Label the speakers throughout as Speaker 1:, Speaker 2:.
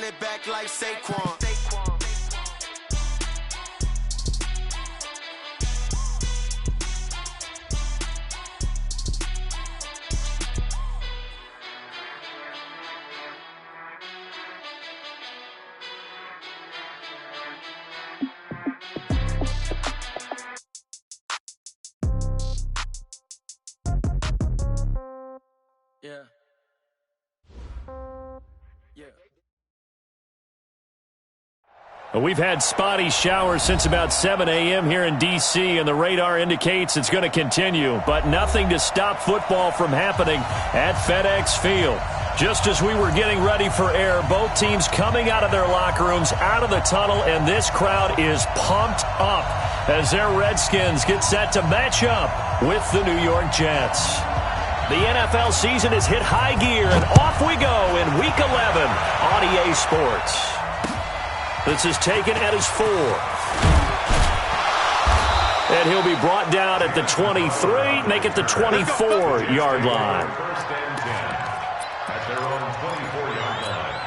Speaker 1: it back like Saquon.
Speaker 2: We've had spotty showers since about 7 a.m. here in D.C., and the radar indicates it's going to continue, but nothing to stop football from happening at FedEx Field. Just as we were getting ready for air, both teams coming out of their locker rooms, out of the tunnel, and this crowd is pumped up as their Redskins get set to match up with the New York Jets. The NFL season has hit high gear, and off we go in Week 11 on EA Sports. This is taken at his 4. And he'll be brought down at the 23, make it the 24-yard line.
Speaker 3: First and 10 at their own 24-yard line.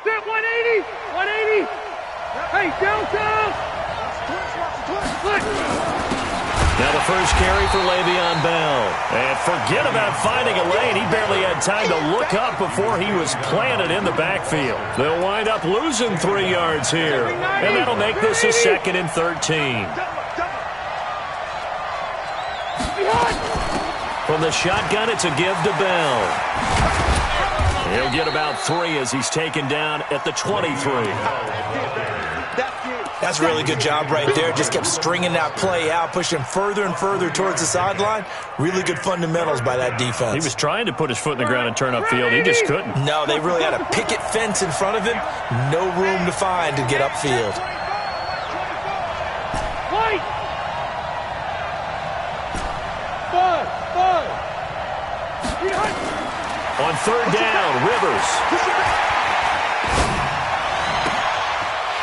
Speaker 4: Set 180! 180! Hey, downtown!
Speaker 2: Now the first carry for Le'Veon Bell. And forget about finding a lane. He barely had time to look up before he was planted in the backfield. They'll wind up losing 3 yards here. And that'll make this a 2nd and 13. From the shotgun, it's a give to Bell. He'll get about 3 as he's taken down at the 23.
Speaker 5: That's a really good job right there. Just kept stringing that play out, pushing further and further towards the sideline. Really good fundamentals by that defense.
Speaker 2: He was trying to put his foot in the ground and turn upfield. He just couldn't.
Speaker 5: No, they really had a picket fence in front of him. No room to find to get upfield.
Speaker 2: On 3rd down, Rivers.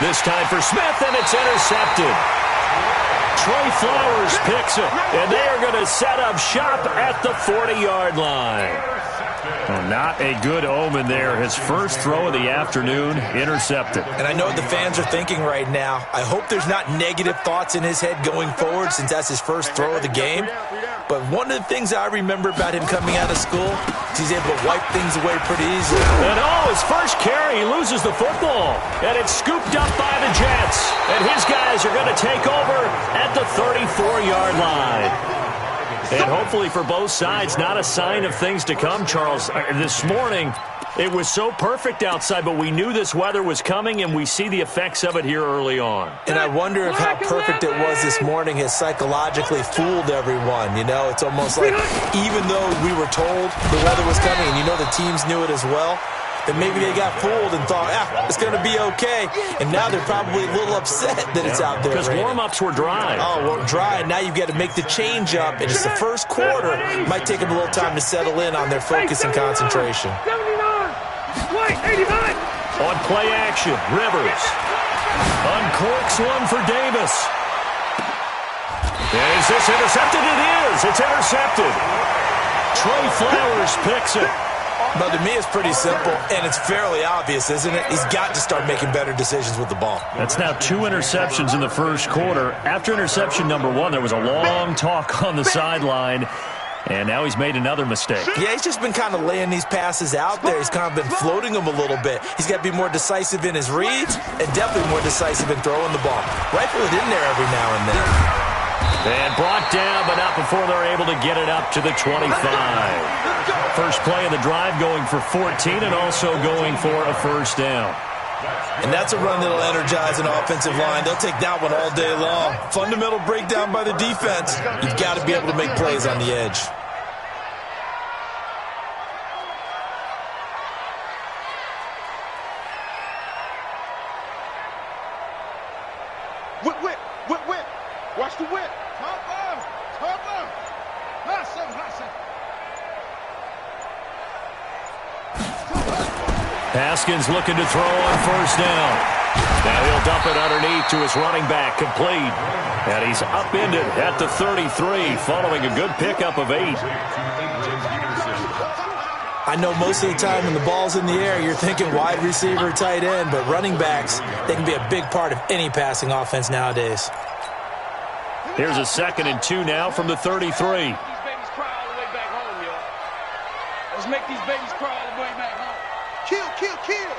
Speaker 2: This time for Smith, and it's intercepted. Trey Flowers picks it, and they are going to set up shop at the 40-yard line. Well, not a good omen there. His first throw of the afternoon, intercepted.
Speaker 5: And I know what the fans are thinking right now. I hope there's not negative thoughts in his head going forward since that's his first throw of the game. But one of the things I remember about him coming out of school is he's able to wipe things away pretty easily.
Speaker 2: And his first carry, he loses the football. And it's scooped up by the Jets. And his guys are going to take over at the 34-yard line. And hopefully for both sides, not a sign of things to come, Charles. This morning, it was so perfect outside, but we knew this weather was coming, and we see the effects of it here early on.
Speaker 5: And I wonder if how perfect it was this morning has psychologically fooled everyone. You know, it's almost like even though we were told the weather was coming, and you know the teams knew it as well, that maybe they got fooled and thought, it's going to be okay. And now they're probably a little upset that it's out there.
Speaker 2: Because warm-ups were dry.
Speaker 5: Oh, well, dry. Now you've got to make the change up. And it's the first quarter. Might take them a little time to settle in on their focus and concentration.
Speaker 4: 89.
Speaker 2: On play action, Rivers uncorks one for Davis. Is this intercepted? It is. It's intercepted. Trey Flowers picks it.
Speaker 5: But to me, it's pretty simple, and it's fairly obvious, isn't it? He's got to start making better decisions with the ball.
Speaker 2: That's now 2 interceptions in the first quarter. After interception number 1, there was a long talk on the sideline, and now he's made another mistake.
Speaker 5: Yeah, he's just been kind of laying these passes out there. He's kind of been floating them a little bit. He's got to be more decisive in his reads and definitely more decisive in throwing the ball. Rifle it in there every now and then.
Speaker 2: And brought down, but not before they're able to get it up to the 25. First play of the drive going for 14 and also going for a first down.
Speaker 5: And that's a run that'll energize an offensive line. They'll take that one all day long. Fundamental breakdown by the defense. You've got to be able to make plays on the edge.
Speaker 4: Whip. Watch the whip. Top arm. Hot seven.
Speaker 2: Haskins looking to throw on first down. Now he'll dump it underneath to his running back, complete. And he's upended at the 33 following a good pickup of 8.
Speaker 5: I know most of the time when the ball's in the air, you're thinking wide receiver, tight end, but running backs, they can be a big part of any passing offense nowadays.
Speaker 2: Here's a 2nd and 2 now from the 33.
Speaker 4: These babies cry all the way back home, yo. Let's make these babies cry all the way back home. Kill, kill, kill.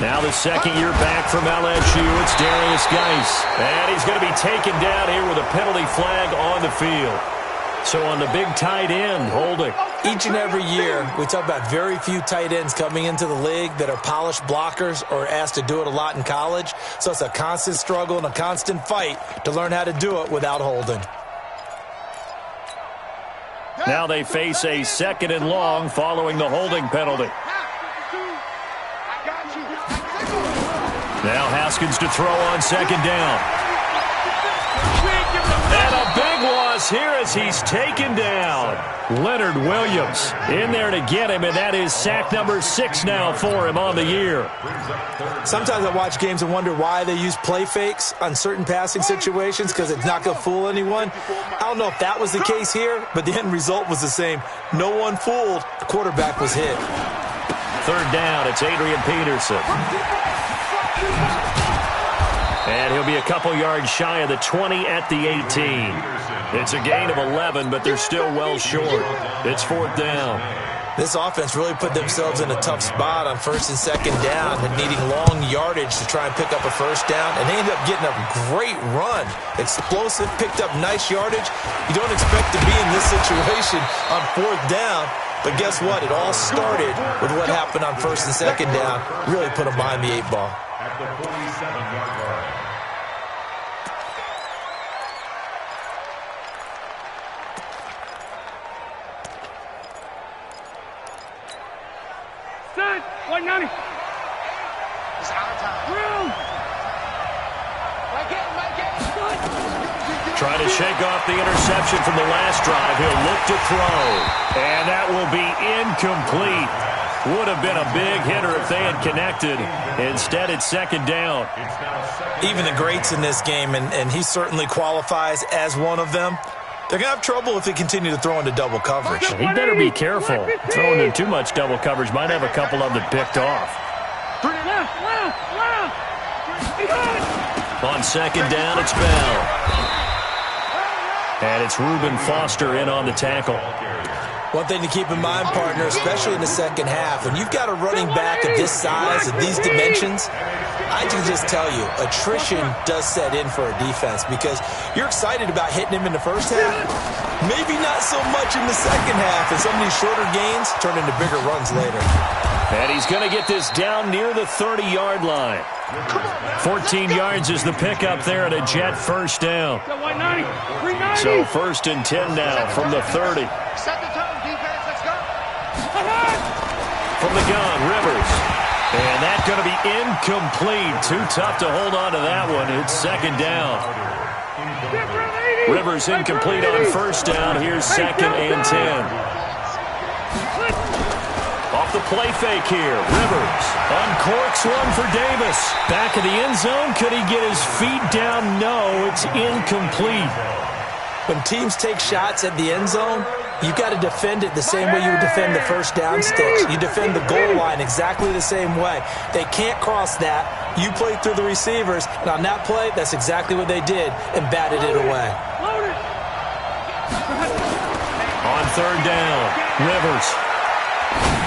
Speaker 2: Now the second-year back from LSU, it's Darius Geis. And he's going to be taken down here with a penalty flag on the field. So on the big tight end, holding.
Speaker 5: Each and every year, we talk about very few tight ends coming into the league that are polished blockers or asked to do it a lot in college. So it's a constant struggle and a constant fight to learn how to do it without holding.
Speaker 2: Now they face a 2nd and long following the holding penalty. Now Haskins to throw on 2nd down. And a big loss here as he's taken down. Leonard Williams in there to get him, and that is sack number 6 now for him on the year.
Speaker 5: Sometimes I watch games and wonder why they use play fakes on certain passing situations because it's not going to fool anyone. I don't know if that was the case here, but the end result was the same. No one fooled. The quarterback was hit.
Speaker 2: 3rd down, it's Adrian Peterson. And he'll be a couple yards shy of the 20 at the 18. It's a gain of 11, but they're still well short. It's 4th down.
Speaker 5: This offense really put themselves in a tough spot on 1st and 2nd down and needing long yardage to try and pick up a 1st down. And they ended up getting a great run. Explosive, picked up nice yardage. You don't expect to be in this situation on 4th down. But guess what? It all started with what happened on 1st and 2nd down. Really put them behind the 8 ball.
Speaker 3: At the 47-yard line.
Speaker 4: Set. 190. It's our time. Room.
Speaker 2: Trying to shake off the interception from the last drive. He'll look to throw. And that will be incomplete. Would have been a big hitter if they had connected. Instead, it's 2nd down.
Speaker 5: Even the greats in this game, and he certainly qualifies as one of them, they're going to have trouble if they continue to throw into double coverage.
Speaker 2: He better be careful. Throwing in too much double coverage might have a couple of them picked off. On 2nd down, it's Bell. And it's Reuben Foster in on the tackle.
Speaker 5: One thing to keep in mind, partner, especially in the second half, when you've got a running back of this size, of these dimensions, I can just tell you, attrition does set in for a defense because you're excited about hitting him in the first half, maybe not so much in the second half, and some of these shorter gains turn into bigger runs later.
Speaker 2: And he's going to get this down near the 30-yard line. 14 yards is the pickup there at a Jet 1st down. So 1st and 10 now from the 30.
Speaker 4: Set the tone, defense. Let's go.
Speaker 2: From the gun, Rivers. And that's going to be incomplete. Too tough to hold on to that one. It's 2nd down. Rivers incomplete on 1st down. Here's 2nd and 10. Off the play fake here. Rivers uncorks one for Davis. Back of the end zone. Could he get his feet down? No, it's incomplete.
Speaker 5: When teams take shots at the end zone, you've got to defend it the same way you would defend the 1st down sticks. You defend the goal line exactly the same way. They can't cross that. You play through the receivers, and on that play, that's exactly what they did and batted it away.
Speaker 2: On 3rd down, Rivers.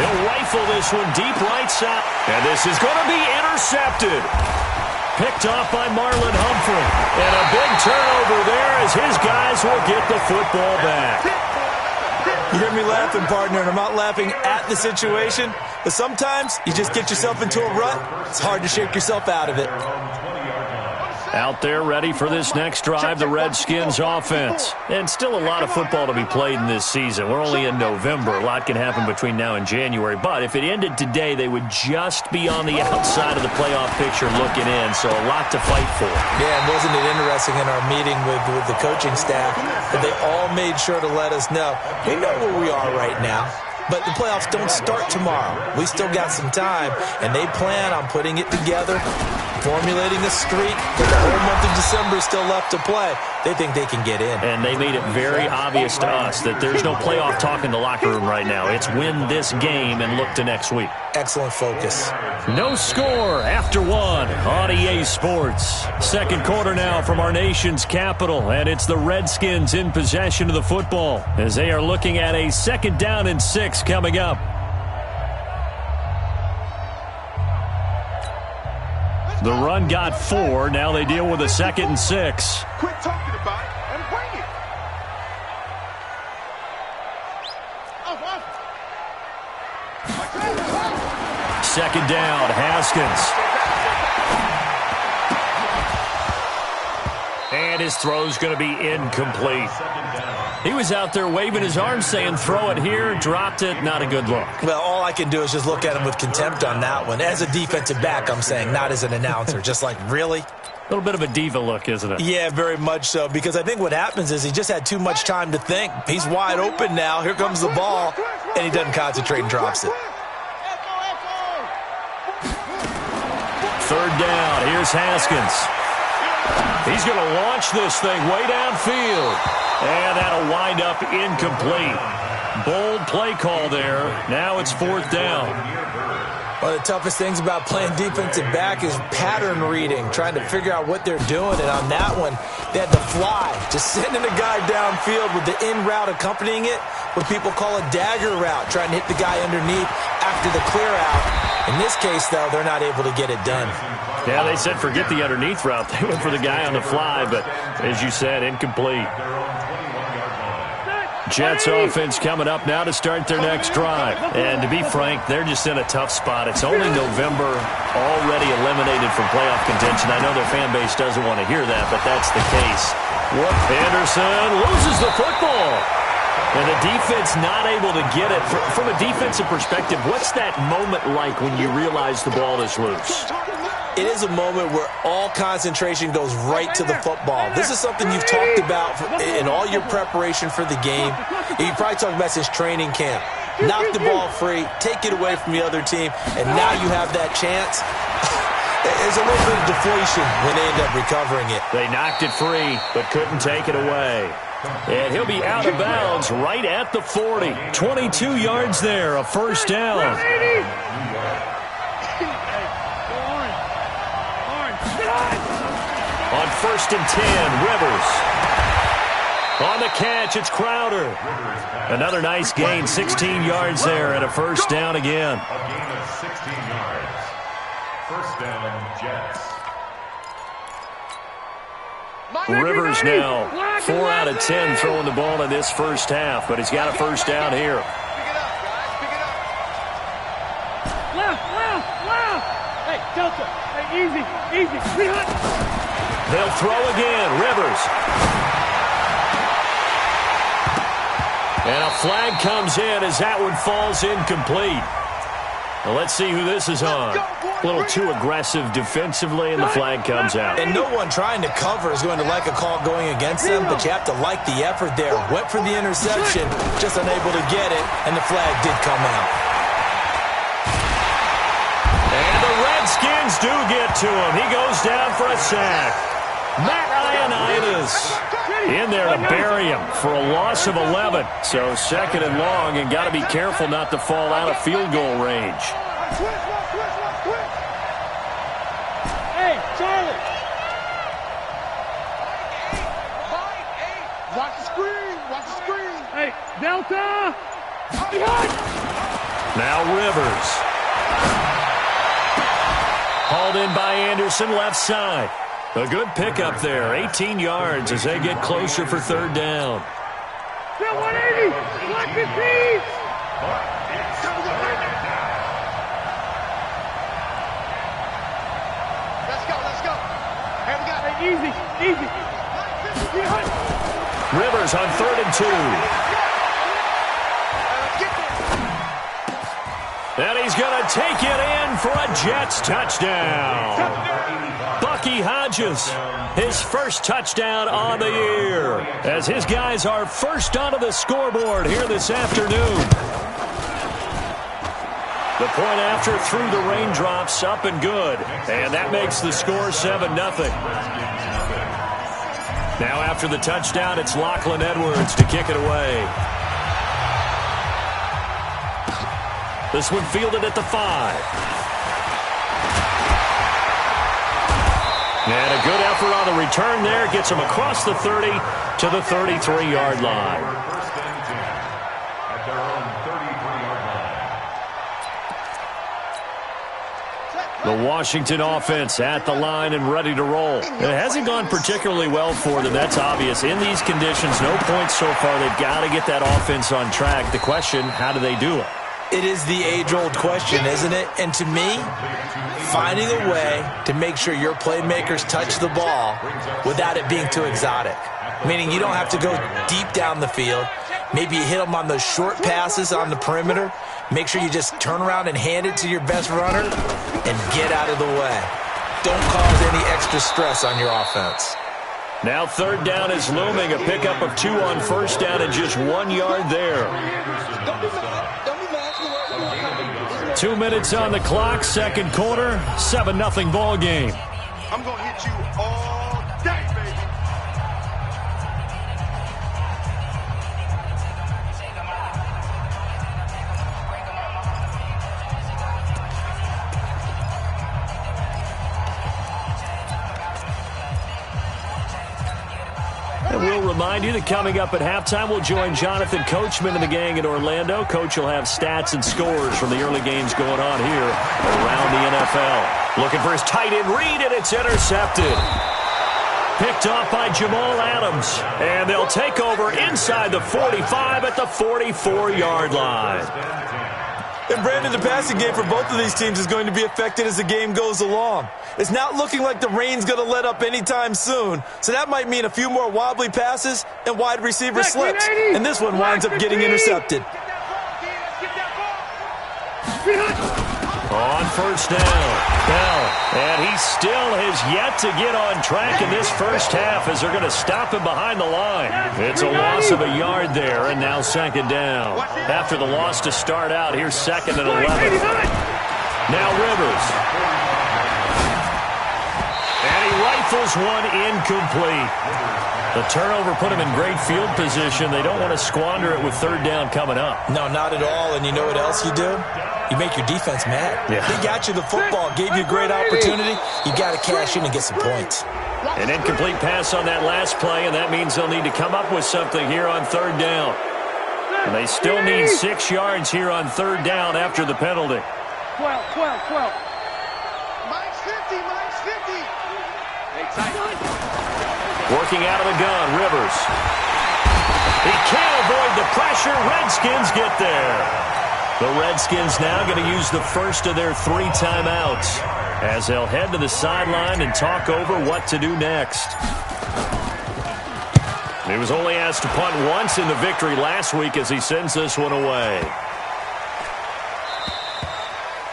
Speaker 2: He'll rifle this one deep right side. And this is going to be intercepted. Picked off by Marlon Humphrey. And a big turnover there as his guys will get the football back.
Speaker 5: You hear me laughing, partner, and I'm not laughing at the situation. But sometimes you just get yourself into a rut. It's hard to shake yourself out of it.
Speaker 2: Out there ready for this next drive, the Redskins offense. And still a lot of football to be played in this season. We're only in November. A lot can happen between now and January. But if it ended today, they would just be on the outside of the playoff picture looking in. So a lot to fight for.
Speaker 5: Yeah, and wasn't it interesting in our meeting with the coaching staff that they all made sure to let us know, we know where we are right now. But the playoffs don't start tomorrow. We still got some time, and they plan on putting it together formulating a streak, but the whole month of December is still left to play. They think they can get in.
Speaker 2: And they made it very obvious to us that there's no playoff talk in the locker room right now. It's win this game and look to next week.
Speaker 5: Excellent focus.
Speaker 2: No score after one on EA Sports. Second quarter now from our nation's capital, and it's the Redskins in possession of the football as they are looking at a 2nd down and 6 coming up. The run got 4. Now they deal with a 2nd and 6.
Speaker 4: Quit talking about it and bring it.
Speaker 2: Second down, Haskins. And his throw's going to be incomplete. He was out there waving his arms saying, throw it here, dropped it, not a good look.
Speaker 5: Well, all I can do is just look at him with contempt on that one. As a defensive back, I'm saying, not as an announcer. Just like, really?
Speaker 2: A little bit of a diva look, isn't it?
Speaker 5: Yeah, very much so, because I think what happens is he just had too much time to think. He's wide open now. Here comes the ball, and he doesn't concentrate and drops it.
Speaker 2: Third down, here's Haskins. He's going to launch this thing way downfield. And that'll wind up incomplete. Bold play call there. Now it's 4th down.
Speaker 5: One of the toughest things about playing defensive back is pattern reading, trying to figure out what they're doing. And on that one, they had to fly, just sending a guy downfield with the in route accompanying it, what people call a dagger route, trying to hit the guy underneath after the clear out. In this case, though, they're not able to get it done.
Speaker 2: Yeah, they said forget the underneath route. They went for the guy on the fly, but as you said, incomplete. Jets offense coming up now to start their next drive. And to be frank, they're just in a tough spot. It's only November, already eliminated from playoff contention. I know their fan base doesn't want to hear that, but that's the case. Anderson loses the football. And the defense not able to get it. From a defensive perspective, what's that moment like when you realize the ball is loose?
Speaker 5: It is a moment where all concentration goes right to the football. This is something you've talked about in all your preparation for the game. You probably talked about since training camp. Knock the ball free, take it away from the other team, and now you have that chance. There's a little bit of deflation when they end up recovering it.
Speaker 2: They knocked it free, but couldn't take it away. And he'll be out of bounds right at the 40. 22 yards there, a 1st down. On 1st and 10, Rivers. On the catch, it's Crowder. Another nice gain, 16 yards there, and a 1st down again.
Speaker 3: A gain of 16 yards. 1st down, Jets.
Speaker 2: Rivers now 4 out of 10 throwing the ball in this first half, but he's got a 1st down here.
Speaker 4: Pick it up, guys. Pick it up.
Speaker 1: Left. Hey, Delta. Hey, easy.
Speaker 2: They'll throw again. Rivers. And a flag comes in as that one falls incomplete. Well, let's see who this is on. A little too aggressive defensively, and the flag comes out.
Speaker 5: And no one trying to cover is going to like a call going against them, but you have to like the effort there. Went for the interception, just unable to get it, and the flag did come out.
Speaker 2: And the Redskins do get to him. He goes down for a sack. Matt Ioannidis in there to bury him for a loss of 11. So 2nd and long, and got to be careful not to fall out of field goal range.
Speaker 1: Hey, Charlie.
Speaker 4: Watch the screen.
Speaker 1: Hey, Delta.
Speaker 2: Now Rivers. Hauled in by Anderson, left side. A good pickup there, 18 yards as they get closer for 3rd down.
Speaker 1: Bill 180, block the team.
Speaker 4: Let's go. Here we go.
Speaker 1: Hey, easy.
Speaker 2: Rivers on 3rd and 2. And he's going to take it in for a Jets touchdown. Bucky Hodges, his first touchdown on the year, as his guys are first onto the scoreboard here this afternoon. The point after through the raindrops, up and good. And that makes the score 7-0. Now after the touchdown, it's Lachlan Edwards to kick it away. This one fielded at the 5. And a good effort on the return there. Gets him across the 30 to the 33-yard line.
Speaker 3: First and 10 at their own 33-yard line.
Speaker 2: The Washington offense at the line and ready to roll. It hasn't gone particularly well for them. That's obvious. In these conditions, no points so far. They've got to get that offense on track. The question, how do they do it?
Speaker 5: It is the age-old question, isn't it? And to me, finding a way to make sure your playmakers touch the ball without it being too exotic. Meaning you don't have to go deep down the field. Maybe you hit them on those short passes on the perimeter. Make sure you just turn around and hand it to your best runner and get out of the way. Don't cause any extra stress on your offense.
Speaker 2: Now third down is looming. A pickup of 2 on first down and just 1 yard there. 2 minutes on the clock, second quarter, 7-0 ball game.
Speaker 1: I'm going to hit you all day, baby.
Speaker 2: And we'll remind you that coming up at halftime, we'll join Jonathan Coachman and the gang in Orlando. Coach will have stats and scores from the early games going on here around the NFL. Looking for his tight end read, and it's intercepted. Picked off by Jamal Adams. And they'll take over inside the 45 at the 44-yard line.
Speaker 5: And Brandon, the passing game for both of these teams is going to be affected as the game goes along. It's not looking like the rain's going to let up anytime soon, so that might mean a few more wobbly passes and wide receiver slips. And this one winds up getting intercepted.
Speaker 2: On first down, Bell, and he still has yet to get on track in this first half as they're going to stop him behind the line. It's a loss of a yard there, and now second down. After the loss to start out, here's second and 11. Now Rivers. And he rifles one incomplete. The turnover put him in great field position. They don't want to squander it with third down coming up.
Speaker 5: No, not at all. And you know what else you do? You make your defense mad.
Speaker 2: Yeah.
Speaker 5: They got you the football, gave you a great opportunity. You got to cash in and get some points.
Speaker 2: An incomplete pass on that last play, and that means they'll need to come up with something here on third down. And they still need 6 yards here on third down after the penalty.
Speaker 1: 12. Mike's 50.
Speaker 2: Working out of the gun, Rivers. He can't avoid the pressure. Redskins get there. The Redskins now going to use the first of their 3 timeouts as they'll head to the sideline and talk over what to do next. He was only asked to punt once in the victory last week as he sends this one away.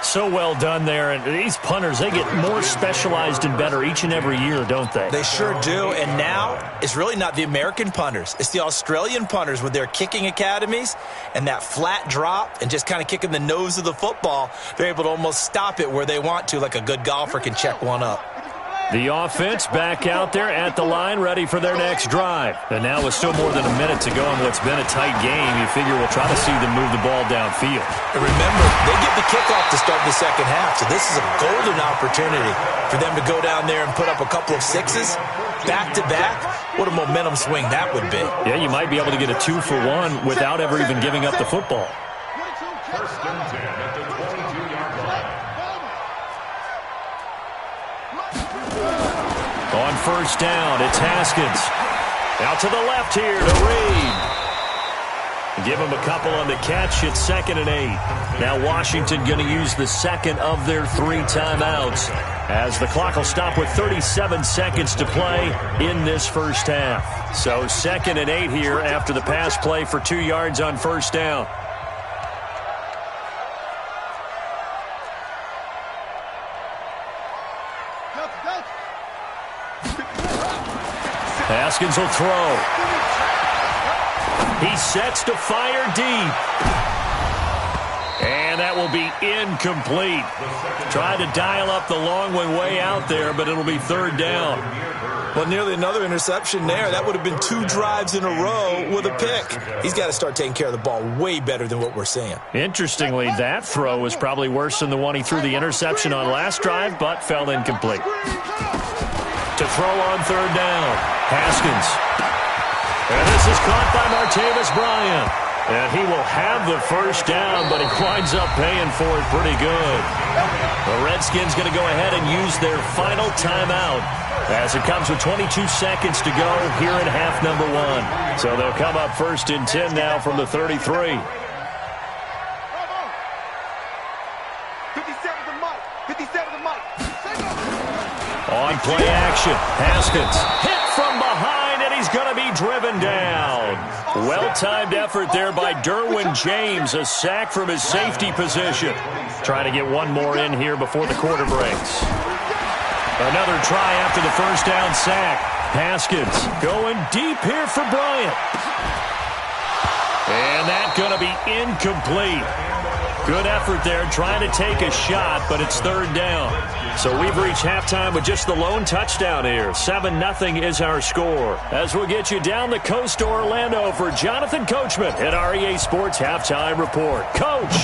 Speaker 2: So well done there. And these punters, they get more specialized and better each and every year, don't they?
Speaker 5: They sure do. And now it's really not the American punters. It's the Australian punters with their kicking academies and that flat drop and just kind of kicking the nose of the football. They're able to almost stop it where they want to, like a good golfer can check one up.
Speaker 2: The offense back out there at the line, ready for their next drive. And now with still more than a minute to go in what's been a tight game, you figure we'll try to see them move the ball downfield.
Speaker 5: And remember, they get the kickoff to start the second half, so this is a golden opportunity for them to go down there and put up a couple of sixes back-to-back. What a momentum swing that would be.
Speaker 2: Yeah, you might be able to get a 2-for-1 without ever even giving up the football.
Speaker 3: First and 10 at the 22-yard line.
Speaker 2: On first down, it's Haskins. Out to the left here to Reed. Give him a couple on the catch. It's 2nd and 8. Now Washington going to use the second of their 3 timeouts as the clock will stop with 37 seconds to play in this first half. So 2nd and 8 here after the pass play for 2 yards on first down. Haskins will throw. He sets to fire deep. And that will be incomplete. Tried to dial up the long one way out there, but it'll be third down.
Speaker 5: Well, nearly another interception there. That would have been 2 drives in a row with a pick. He's got to start taking care of the ball way better than what we're seeing.
Speaker 2: Interestingly, that throw was probably worse than the one he threw the interception on last drive, but fell incomplete. To throw on third down, Haskins. And this is caught by Martavis Bryant. And he will have the first down, but he winds up paying for it pretty good. The Redskins going to go ahead and use their final timeout as it comes with 22 seconds to go here in half number 1. So they'll come up first and 10 now from the 33.
Speaker 4: 57 to Mike. 57 to Mike.
Speaker 2: On play action, Haskins hit from behind, and he's going to be driven down. Well-timed effort there by Derwin James, a sack from his safety position. Trying to get one more in here before the quarter breaks. Another try after the first down sack. Haskins going deep here for Bryant. And that's going to be incomplete. Good effort there, trying to take a shot, but it's third down. So we've reached halftime with just the lone touchdown here. 7-0 is our score. As we'll get you down the coast to Orlando for Jonathan Coachman at REA Sports Halftime Report. Coach,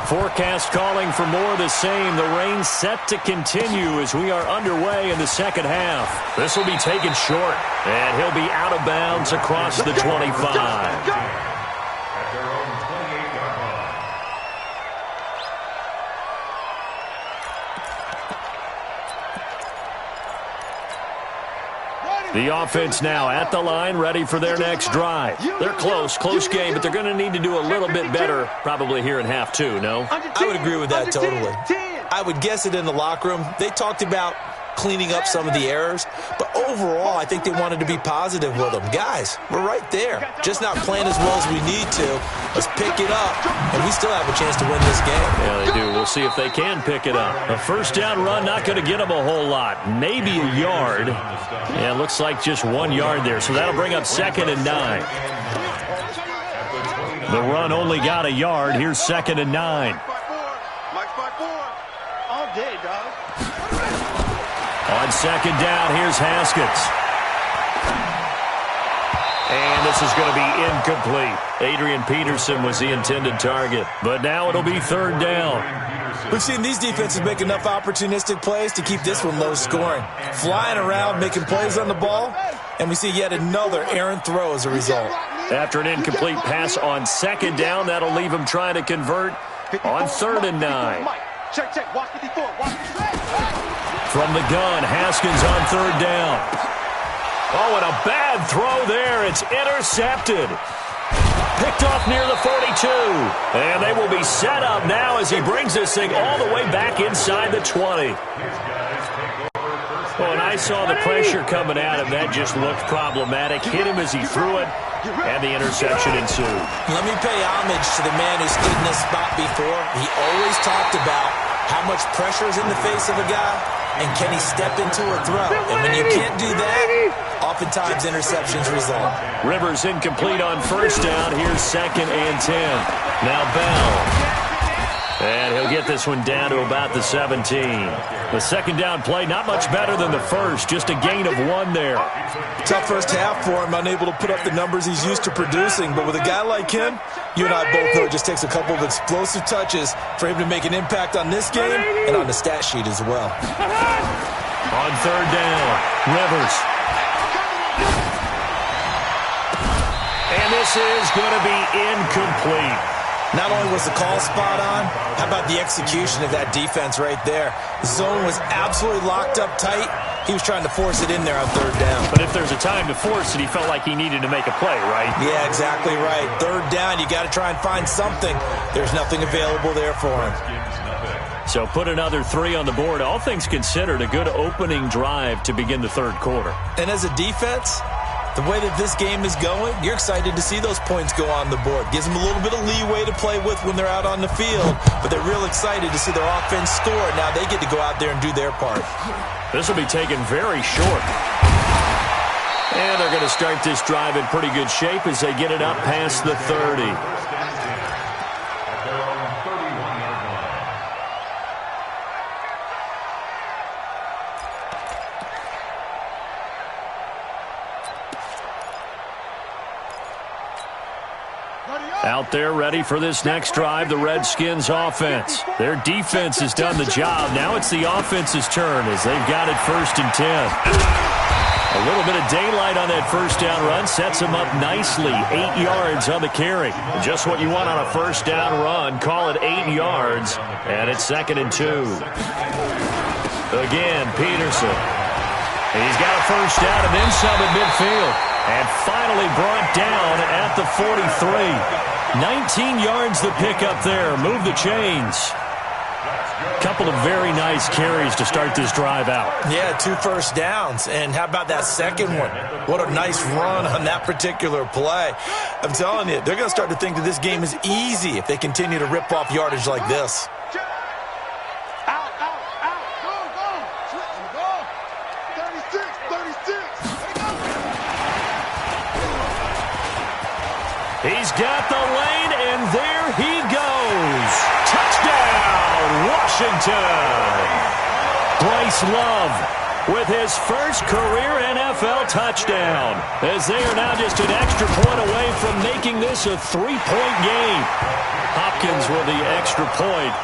Speaker 2: forecast calling for more of the same. The rain set to continue as we are underway in the second half. This will be taken short, and he'll be out of bounds across the 25. The offense now at the line, ready for their next drive. They're close game, but they're going to need to do a little bit better probably here in half 2, no?
Speaker 5: I would agree with that totally. I would guess it in the locker room. They talked about cleaning up some of the errors, but overall, I think they wanted to be positive with them. Guys, we're right there. Just not playing as well as we need to. Let's pick it up, and we still have a chance to win this game.
Speaker 2: Yeah, they do. We'll see if they can pick it up. A first down run, not going to get them a whole lot. Maybe a yard. Yeah, it looks like just 1 yard there, so that'll bring up 2nd and 9. The run only got a yard. Here's 2nd and 9.
Speaker 4: All day, dog.
Speaker 2: On second down, here's Haskins. And this is going to be incomplete. Adrian Peterson was the intended target. But now it'll be third down.
Speaker 5: We've seen these defenses make enough opportunistic plays to keep this one low scoring. Flying around, making plays on the ball, and we see yet another errant throw as a result.
Speaker 2: After an incomplete pass on second down, that'll leave him trying to convert on 3rd and 9.
Speaker 4: Check. Watch 54. Watch 54.
Speaker 2: From the gun, Haskins on 3rd down. Oh, and a bad throw there. It's intercepted. Picked off near the 42. And they will be set up now as he brings this thing all the way back inside the 20. Well, and I saw the pressure coming at him. That just looked problematic. Hit him as he threw it, and the interception ensued.
Speaker 5: Let me pay homage to the man who stood in this spot before. He always talked about how much pressure is in the face of a guy, and can he step into a throw? And when you can't do that, oftentimes interceptions result.
Speaker 2: Rivers incomplete on first down. Here's 2nd and 10. Now Bell. And he'll get this one down to about the 17. The second down play, not much better than the first. Just a gain of 1 there.
Speaker 5: Tough first half for him, unable to put up the numbers he's used to producing. But with a guy like him, you and I both know it just takes a couple of explosive touches for him to make an impact on this game and on the stat sheet as well.
Speaker 2: On third down, Rivers. And this is going to be incomplete.
Speaker 5: Not only was the call spot on, how about the execution of that defense right there? The zone was absolutely locked up tight. He was trying to force it in there on third down.
Speaker 2: But if there's a time to force it, he felt like he needed to make a play, right?
Speaker 5: Yeah, exactly right. Third down, you got to try and find something. There's nothing available there for him.
Speaker 2: So put another 3 on the board. All things considered, a good opening drive to begin the third quarter.
Speaker 5: And as a defense, the way that this game is going, you're excited to see those points go on the board. Gives them a little bit of leeway to play with when they're out on the field, but they're real excited to see their offense score. Now they get to go out there and do their part.
Speaker 2: This will be taken very short. And they're going to start this drive in pretty good shape as they get it up past the 30. out there ready for this next drive, the Redskins offense. Their defense has done the job. Now it's the offense's turn as they've got it 1st and 10. A little bit of daylight on that first down run sets them up nicely. 8 yards on the carry. Just what you want on a first down run. Call it 8 yards, and it's 2nd and 2. Again, Peterson. He's got a first down and then some at midfield. And finally brought down at the 43. 19 yards the pick up there. Move the chains. Couple of very nice carries to start this drive out.
Speaker 5: Yeah, 2 first downs. And how about that second one? What a nice run on that particular play. I'm telling you, they're going to start to think that this game is easy if they continue to rip off yardage like this.
Speaker 2: He's got the lane, and there he goes. Touchdown, Washington. Bryce Love with his first career NFL touchdown, as they are now just an extra point away from making this a 3-point game. Hopkins with the extra point,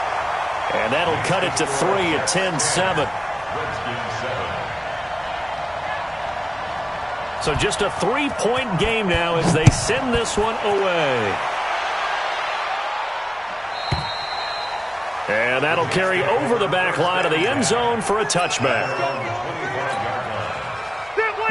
Speaker 2: and that'll cut it to 3 at 10-7. So just a 3-point game now as they send this one away. And that'll carry over the back line of the end zone for a touchback.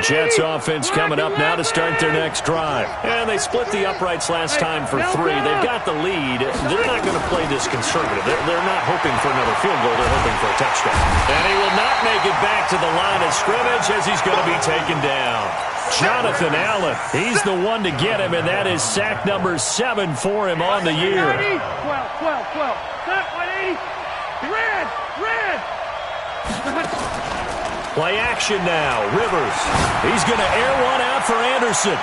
Speaker 2: Jets offense coming up now to start their next drive. And they split the uprights last time for 3. They've got the lead. They're not going to play this conservative. They're not hoping for another field goal. They're hoping for a touchdown. And he will not make it back to the line of scrimmage as he's going to be taken down. Jonathan Allen, he's the one to get him, and that is sack number 7 for him on the year.
Speaker 1: 12. Stop, 180. Red.
Speaker 2: Play action now. Rivers. He's going to air one out for Anderson.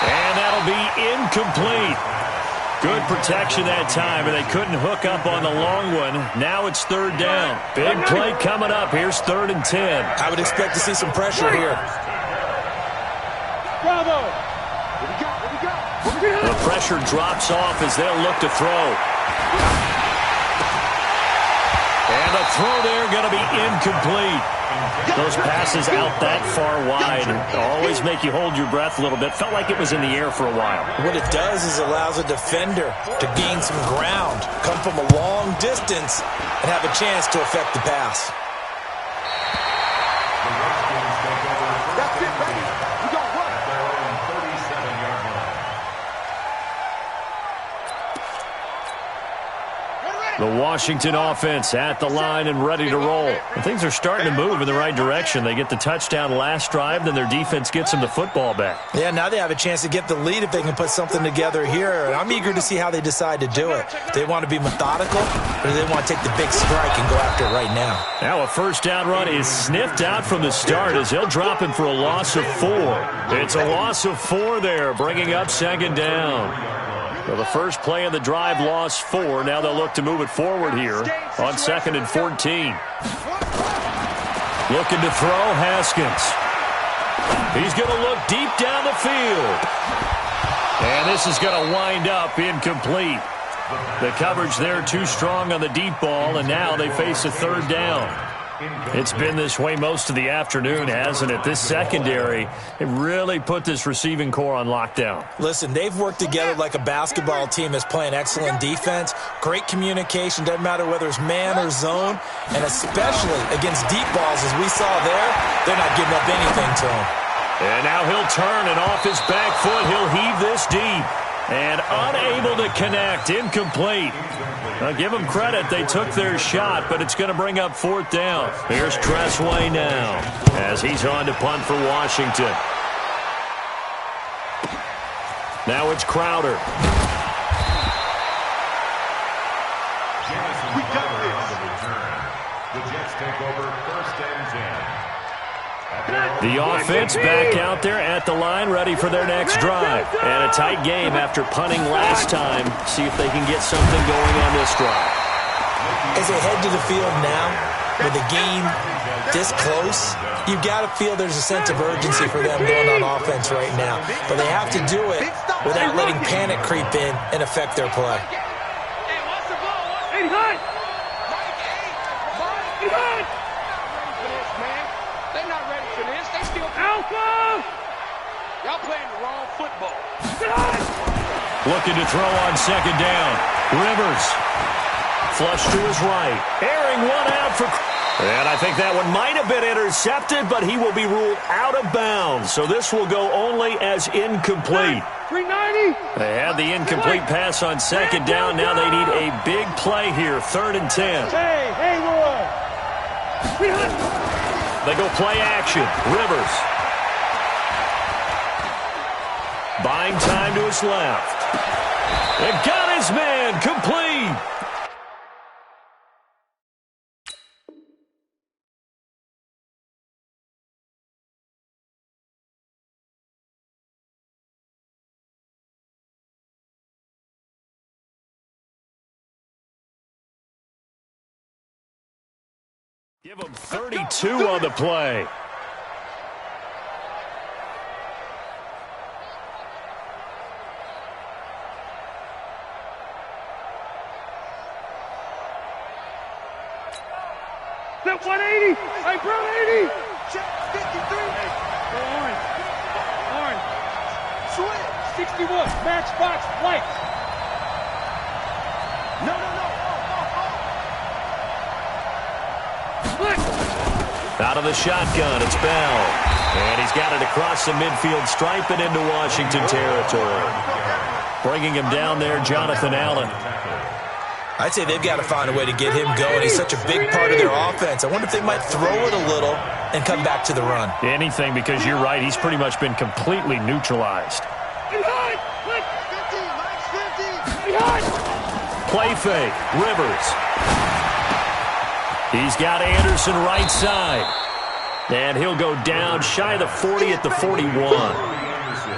Speaker 2: And that'll be incomplete. Good protection that time, and they couldn't hook up on the long one. Now it's 3rd down. Big play coming up. Here's 3rd and 10.
Speaker 5: I would expect to see some pressure here.
Speaker 1: Bravo.
Speaker 2: The pressure drops off as they'll look to throw. And the throw there going to be incomplete. Those passes out that far wide always make you hold your breath a little bit. Felt like it was in the air for a while.
Speaker 5: What it does is allows a defender to gain some ground, come from a long distance, and have a chance to affect the pass.
Speaker 4: That's it, baby. We got one.
Speaker 3: At their own 37-yard line.
Speaker 2: The Washington offense at the line and ready to roll. And things are starting to move in the right direction. They get the touchdown last drive, then their defense gets them the football back.
Speaker 5: Yeah, now they have a chance to get the lead if they can put something together here. And I'm eager to see how they decide to do it. Do they want to be methodical, or do they want to take the big strike and go after it right now?
Speaker 2: Now a first down run is sniffed out from the start as he'll drop him for a loss of 4. It's a loss of 4 there, bringing up 2nd down. Well, the first play of the drive lost 4. Now they'll look to move it forward here on 2nd and 14. Looking to throw, Haskins. He's going to look deep down the field. And this is going to wind up incomplete. The coverage there too strong on the deep ball, and now they face a 3rd down. It's been this way most of the afternoon, hasn't it? This secondary, it really put this receiving core on lockdown.
Speaker 5: Listen, they've worked together like a basketball team that's playing excellent defense. Great communication, doesn't matter whether it's man or zone. And especially against deep balls, as we saw there, they're not giving up anything to him.
Speaker 2: And now he'll turn, and off his back foot, he'll heave this deep. And unable to connect, incomplete. Now give them credit, they took their shot, but it's going to bring up 4th down. Here's Tressway now as he's on to punt for Washington. Now it's Crowder.
Speaker 3: We got this. The Jets take over 1st and 10.
Speaker 2: The offense back out there at the line, ready for their next drive. And a tight game after punting last time. See if they can get something going on this drive.
Speaker 5: As they head to the field now, with the game this close, you've got to feel there's a sense of urgency for them going on offense right now. But they have to do it without letting panic creep in and affect their play.
Speaker 4: Hey, what's the ball?
Speaker 1: Hey, hot! Hey, hot!
Speaker 4: For this, man. They're not ready for this. They still
Speaker 1: Alpha!
Speaker 4: y'all playing the wrong football.
Speaker 1: Get hot!
Speaker 2: Looking to throw on second down. Rivers. Flush to his right. Airing one out for... And I think that one might have been intercepted, but he will be ruled out of bounds. So this will go only as incomplete.
Speaker 1: 390!
Speaker 2: They had the incomplete pass on second down. Now they need a big play here, 3rd and 10.
Speaker 1: Hey, Roy!
Speaker 2: They go play action. Rivers. Buying time to his left. It got his man complete. Give him 32 on the play.
Speaker 1: That 180! Hey, bro, 80!
Speaker 4: Check 53.
Speaker 1: Orange.
Speaker 4: Switch.
Speaker 1: 61. Matchbox white.
Speaker 4: No.
Speaker 1: Look!
Speaker 2: Out of the shotgun, it's Bell. And he's got it across the midfield stripe and into Washington territory. Bringing him down there, Jonathan Allen.
Speaker 5: I'd say they've got to find a way to get him going. He's such a big part of their offense. I wonder if they might throw it a little and come back to the run.
Speaker 2: Anything, because you're right, he's pretty much been completely neutralized.
Speaker 1: Behind! Look!
Speaker 4: 50, Mike's 50.
Speaker 1: Behind!
Speaker 2: Play fake, Rivers. He's got Anderson right side. And he'll go down shy of the 40 at the 41.
Speaker 3: Anderson.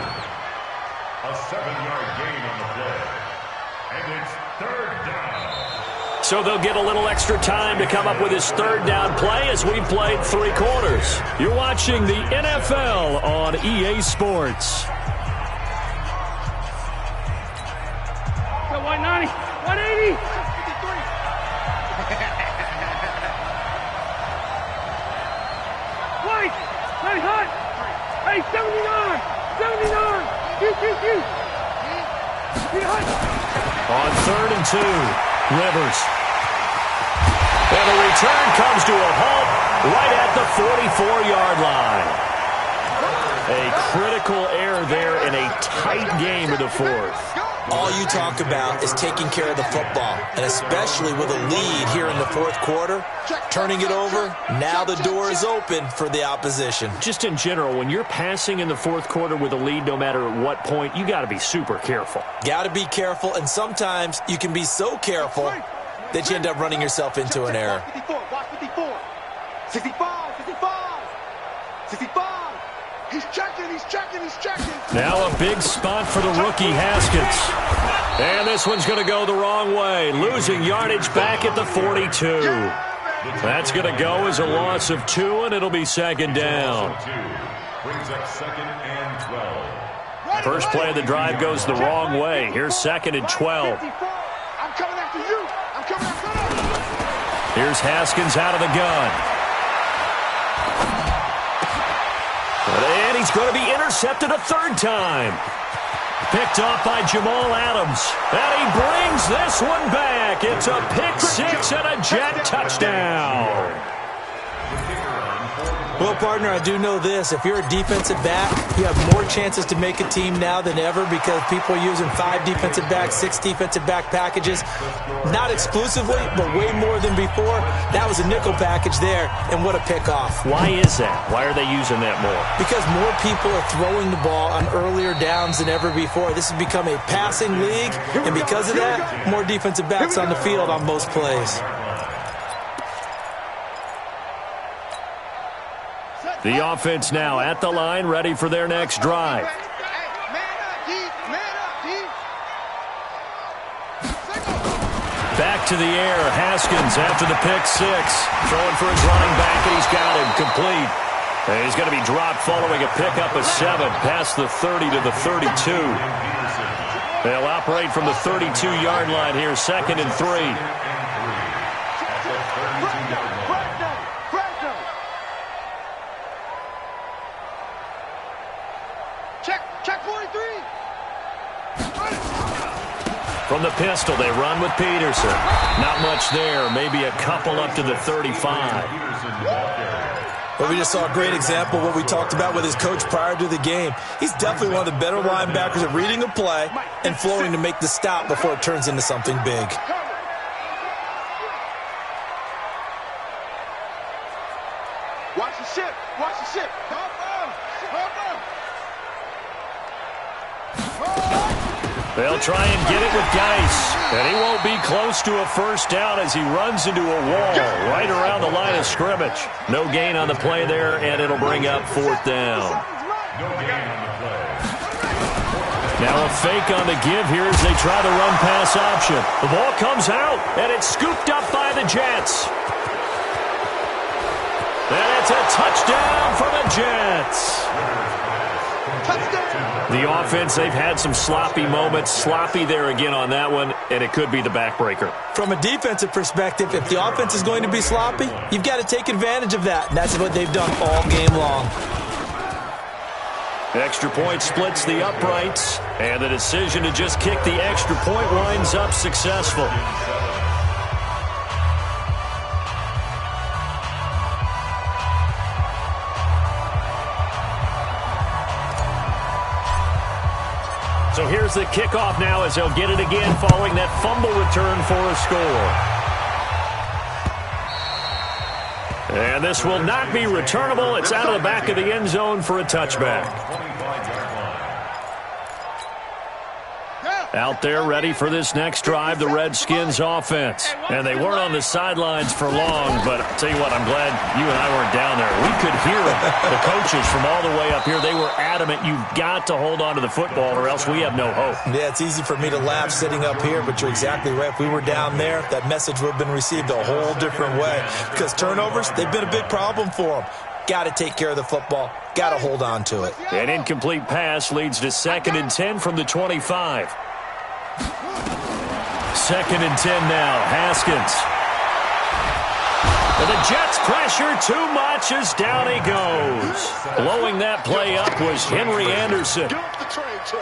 Speaker 3: A 7-yard gain on the play. And it's 3rd down.
Speaker 2: So they'll get a little extra time to come up with his 3rd down play as we've played 3 quarters. You're watching the NFL on EA Sports.
Speaker 1: Got 190. 180! White! Hey, hot! Hey, 79! 79! Q! Behind!
Speaker 2: On 3rd and 2, Rivers. And the return comes to a halt right at the 44-yard line. A critical error there in a tight game of the 4th.
Speaker 5: All you talk about is taking care of the football, and especially with a lead here in the 4th quarter, turning it over, now the door is open for the opposition.
Speaker 2: Just in general, when you're passing in the 4th quarter with a lead, no matter at what point, you got to be super careful.
Speaker 5: Got to be careful, and sometimes you can be so careful that you end up running yourself into an error.
Speaker 4: 54, watch 54. 65, 65. He's checking.
Speaker 2: Now a big spot for the rookie, Haskins. And this one's going to go the wrong way, losing yardage back at the 42. That's going to go as a loss of 2, and it'll be 2nd down.
Speaker 3: Brings up 2nd and 12.
Speaker 2: First play of the drive goes the wrong way. Here's 2nd and 12.
Speaker 4: I'm coming after you.
Speaker 2: Here's Haskins out of the gun. And he's going to be intercepted a 3rd time. Picked off by Jamal Adams. And he brings this one back. It's a pick 6 and a Jet touchdown.
Speaker 5: Well, partner, I do know this. If you're a defensive back, you have more chances to make a team now than ever because people are using 5 defensive backs, 6 defensive back packages. Not exclusively, but way more than before. That was a nickel package there, and what a pickoff.
Speaker 2: Why is that? Why are they using that more?
Speaker 5: Because more people are throwing the ball on earlier downs than ever before. This has become a passing league, and because of that, more defensive backs on the field on most plays.
Speaker 2: The offense now at the line, ready for their next drive. Back to the air, Haskins after the pick 6. Throwing for his running back, and he's got him complete. And he's going to be dropped following a pickup of 7 past the 30 to the 32. They'll operate from the 32-yard line here, 2nd and 3.
Speaker 4: Check 43.
Speaker 2: From the pistol, they run with Peterson. Not much there, maybe a couple up to the 35.
Speaker 5: Well, we just saw a great example of what we talked about with his coach prior to the game. He's definitely one of the better linebackers at reading a play and flowing to make the stop before it turns into something big.
Speaker 4: Watch the ship. Watch the ship.
Speaker 2: They'll try and get it with Geis. And he won't be close to a first down as he runs into a wall right around the line of scrimmage. No gain on the play there, and it'll bring up 4th down.
Speaker 3: No gain on the play.
Speaker 2: Now a fake on the give here as they try the run-pass option. The ball comes out, and it's scooped up by the Jets. And it's a touchdown for the Jets. The offense, they've had some sloppy moments. Sloppy there again on that one, and it could be the backbreaker.
Speaker 5: From a defensive perspective, if the offense is going to be sloppy, you've got to take advantage of that, and that's what they've done all game long.
Speaker 2: Extra point splits the uprights, and the decision to just kick the extra point winds up successful. So here's the kickoff now as they'll get it again following that fumble return for a score. And this will not be returnable. It's out of the back of the end zone for a touchback. Out there ready for this next drive, the Redskins offense. And they weren't on the sidelines for long, but I'll tell you what, I'm glad you and I weren't down there. We could hear them. The coaches from all the way up here, they were adamant, you've got to hold on to the football or else we have no hope.
Speaker 5: Yeah, it's easy for me to laugh sitting up here, but you're exactly right. If we were down there, that message would have been received a whole different way. Because turnovers, they've been a big problem for them. Got to take care of the football. Got to hold on to it.
Speaker 2: An incomplete pass leads to 2nd and 10 from the 25. 2nd and 10 now. Haskins. And the Jets pressure too much as down he goes. Blowing that play up was Henry Anderson.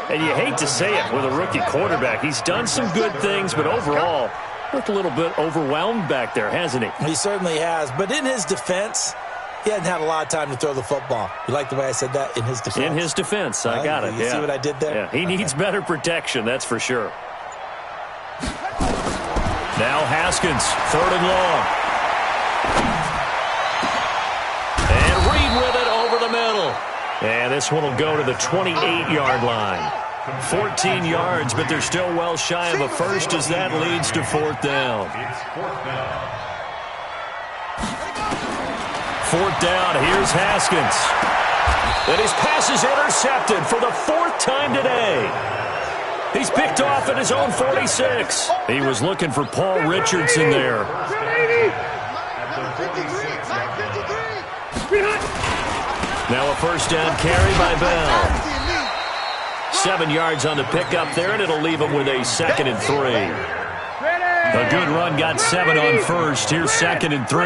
Speaker 2: And you hate to say it with a rookie quarterback. He's done some good things, but overall, looked a little bit overwhelmed back there, hasn't he?
Speaker 5: He certainly has. But in his defense, he hadn't had a lot of time to throw the football. You like the way I said that? In his defense?
Speaker 2: In his defense. I got it.
Speaker 5: You see what I did there?
Speaker 2: Yeah, he needs better protection, that's for sure. Now Haskins, 3rd and long. And Reed with it over the middle. And this one will go to the 28-yard line. 14 yards, but they're still well shy of a first as that leads to 4th down.
Speaker 3: It's 4th down.
Speaker 2: 4th down, here's Haskins. And his pass is intercepted for the 4th time today. He's picked off at his own 46. He was looking for Paul Richardson there. Now a first down carry by Bell. 7 yards on the pickup there, and it'll leave him with a 2nd and 3. A good run got 7 on first. Here's 2nd and 3.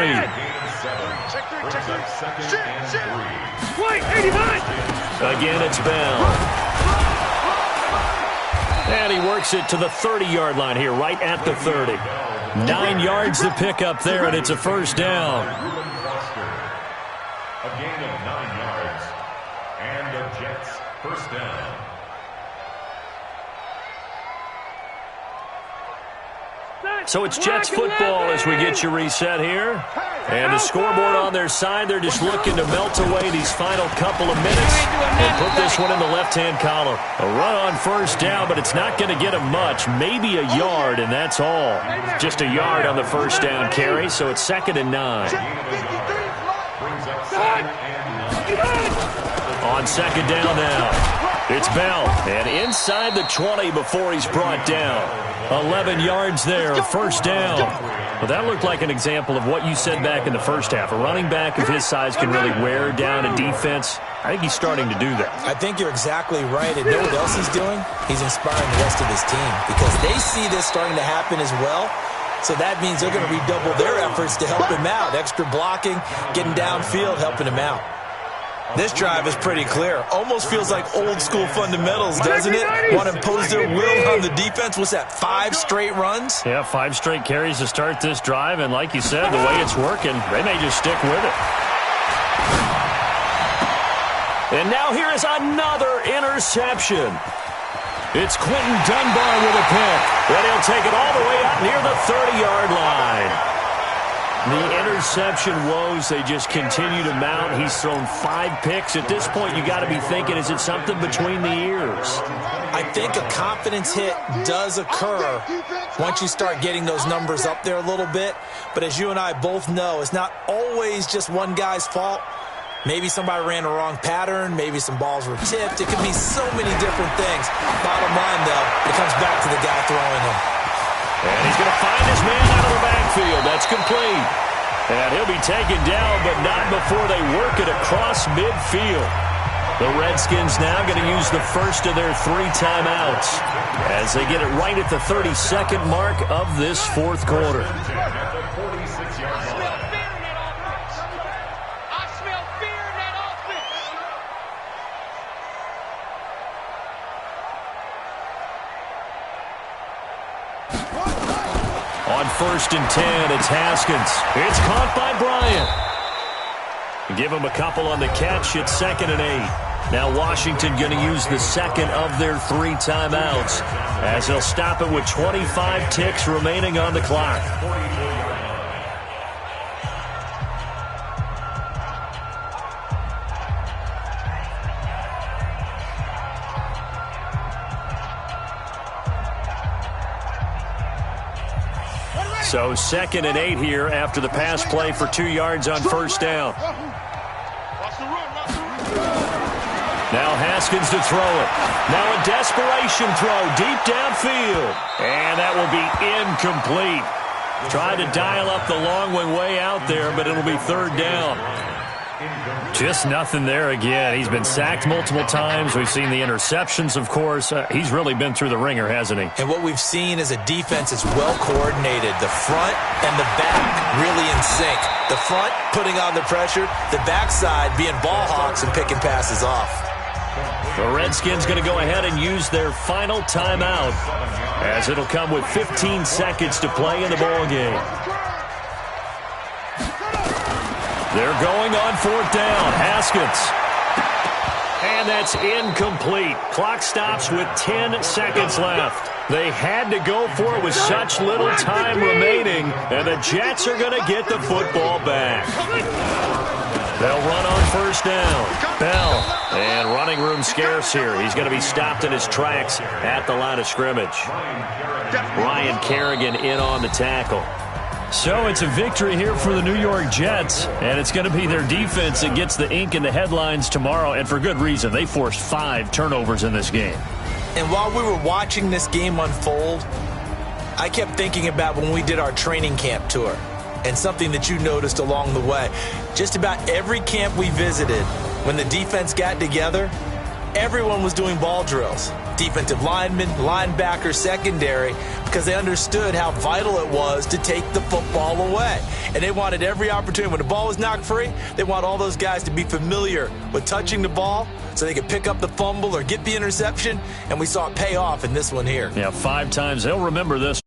Speaker 2: Again, it's Bell. And he works it to the 30-yard line here, right at the 30. 9 yards to pick up there, and it's a first down.
Speaker 3: A gain of 9 yards. And the Jets first down.
Speaker 2: So it's Jets football as we get you reset here. And the scoreboard on their side, they're just looking to melt away these final couple of minutes and put this one in the left-hand column. A run on first down, but it's not going to get them much. Maybe a yard, and that's all. Just a yard on the first down carry, so it's 2nd and 9. On 2nd down now. It's Bell, and inside the 20 before he's brought down. 11 yards there, first down. Well, that looked like an example of what you said back in the first half. A running back of his size can really wear down a defense. I think he's starting to do that.
Speaker 5: I think you're exactly right. And know what else he's doing? He's inspiring the rest of his team because they see this starting to happen as well. So that means they're going to redouble their efforts to help him out. Extra blocking, getting downfield, helping him out. This drive is pretty clear. Almost feels like old school fundamentals, doesn't it? Want to impose their will on the defense. What's that, 5 straight runs?
Speaker 2: Yeah, 5 straight carries to start this drive. And like you said, the way it's working, they may just stick with it. And now here is another interception. It's Quentin Dunbar with a pick. And he'll take it all the way out near the 30-yard line. The interception woes, they just continue to mount. He's thrown 5 picks. At this point, you got to be thinking, is it something between the ears?
Speaker 5: I think a confidence hit does occur once you start getting those numbers up there a little bit. But as you and I both know, it's not always just one guy's fault. Maybe somebody ran a wrong pattern. Maybe some balls were tipped. It could be so many different things. Bottom line, though, it comes back to the guy throwing them.
Speaker 2: And he's going to find his man out of the backfield. That's complete. And he'll be taken down, but not before they work it across midfield. The Redskins now going to use the first of their 3 timeouts as they get it right at the 32nd mark of this fourth quarter. On 1st and 10, it's Haskins. It's caught by Bryant. Give him a couple on the catch. It's 2nd and 8. Now Washington going to use the second of their 3 timeouts as they'll stop it with 25 ticks remaining on the clock. So 2nd and 8 here after the pass play for 2 yards on 1st down. Now Haskins to throw it. Now a desperation throw deep downfield. And that will be incomplete. Tried to dial up the long one way out there, but it'll be 3rd down. Just nothing there again. He's been sacked multiple times. We've seen the interceptions, of course. He's really been through the ringer, hasn't he?
Speaker 5: And what we've seen is a defense that's well coordinated. The front and the back really in sync. The front putting on the pressure. The backside being ball hawks and picking passes off.
Speaker 2: The Redskins going to go ahead and use their final timeout as it'll come with 15 seconds to play in the ball game. They're going on 4th down. Haskins. And that's incomplete. Clock stops with 10 seconds left. They had to go for it with such little time remaining, and the Jets are going to get the football back. They'll run on 1st down. Bell. And running room scarce here. He's going to be stopped in his tracks at the line of scrimmage. Ryan Kerrigan in on the tackle. So it's a victory here for the New York Jets, and it's going to be their defense that gets the ink in the headlines tomorrow, and for good reason. They forced 5 turnovers in this game.
Speaker 5: And while we were watching this game unfold, I kept thinking about when we did our training camp tour and something that you noticed along the way. Just about every camp we visited, when the defense got together, everyone was doing ball drills. Defensive linemen, linebackers, secondary, because they understood how vital it was to take the football away. And they wanted every opportunity. When the ball was knocked free, they want all those guys to be familiar with touching the ball so they could pick up the fumble or get the interception. And we saw it pay off in this one here.
Speaker 2: Yeah, 5 times. They'll remember this.